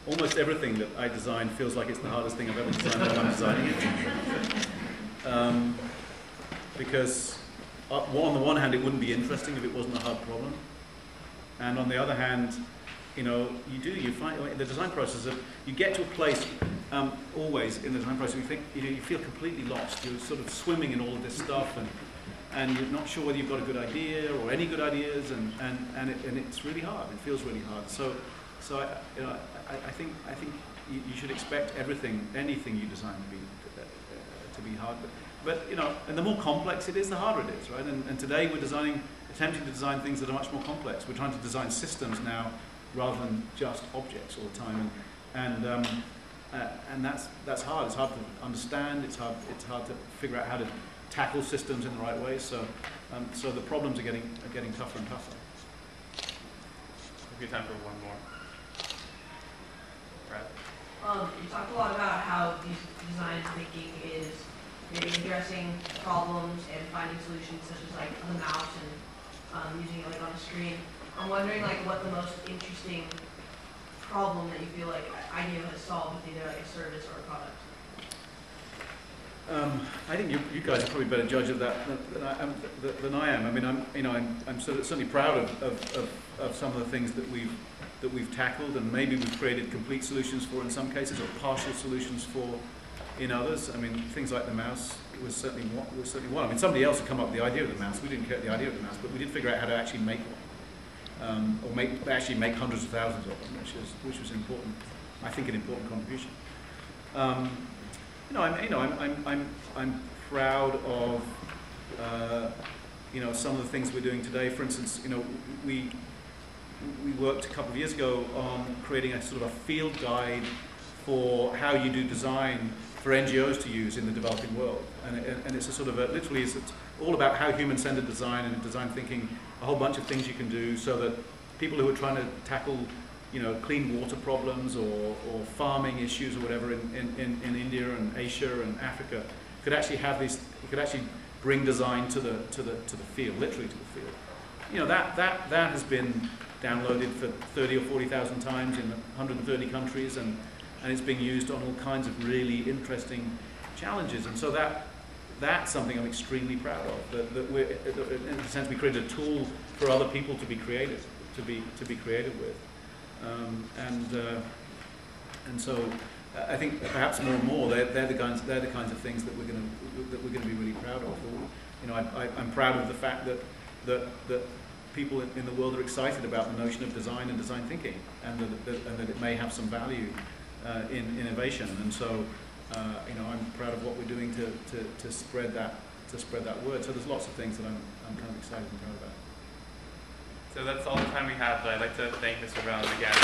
almost everything that I design feels like it's the hardest thing I've ever designed when I'm designing it. Because on the one hand, it wouldn't be interesting if it wasn't a hard problem. And on the other hand, you find in the design process that you get to a place, always in the design process, you feel completely lost. You're sort of swimming in all of this stuff, and you're not sure whether you've got a good idea or any good ideas, and it's really hard. It feels really hard. So I think you should expect anything you design to be hard. But and the more complex it is, the harder it is, right? And today we're attempting to design things that are much more complex. We're trying to design systems now rather than just objects all the time, and that's hard. It's hard to understand. It's hard to figure out how to tackle systems in the right way. So the problems are getting tougher and tougher. We've got time for one more. Brad? You talked a lot about how design thinking is maybe addressing problems and finding solutions, such as like the mouse and using it like on a screen. I'm wondering what the most interesting problem that you feel like Ideo has solved with either like a service or a product. I think you guys are probably a better judge of that than I am. I mean, I'm certainly proud of some of the things that we've tackled, and maybe we've created complete solutions for in some cases, or partial solutions for in others. I mean, things like the mouse was certainly one. I mean, somebody else had come up with the idea of the mouse. We didn't get the idea of the mouse, but we did figure out how to actually make one, or actually make hundreds of thousands of them, which was important. I think an important contribution. I'm proud of some of the things we're doing today. For instance, we worked a couple of years ago on creating a sort of a field guide for how you do design for NGOs to use in the developing world, and it's a sort of literally it's all about how human-centered design and design thinking, a whole bunch of things you can do so that people who are trying to tackle clean water problems or farming issues or whatever in India and Asia and Africa could actually have these. You could actually bring design to the field, literally to the field. That has been downloaded for 30 or 40,000 times in 130 countries, and it's being used on all kinds of really interesting challenges. And so that's something I'm extremely proud of. That we're, in a sense, we created a tool for other people to be creative, to be creative with. And so I think perhaps more and more they're the kinds of things that we're going to be really proud of. I'm proud of the fact that people in the world are excited about the notion of design and design thinking, and that it may have some value in innovation. And so I'm proud of what we're doing to spread that word. So there's lots of things that I'm kind of excited and proud about. So that's all the time we have, but I'd like to thank Mr. Brown again.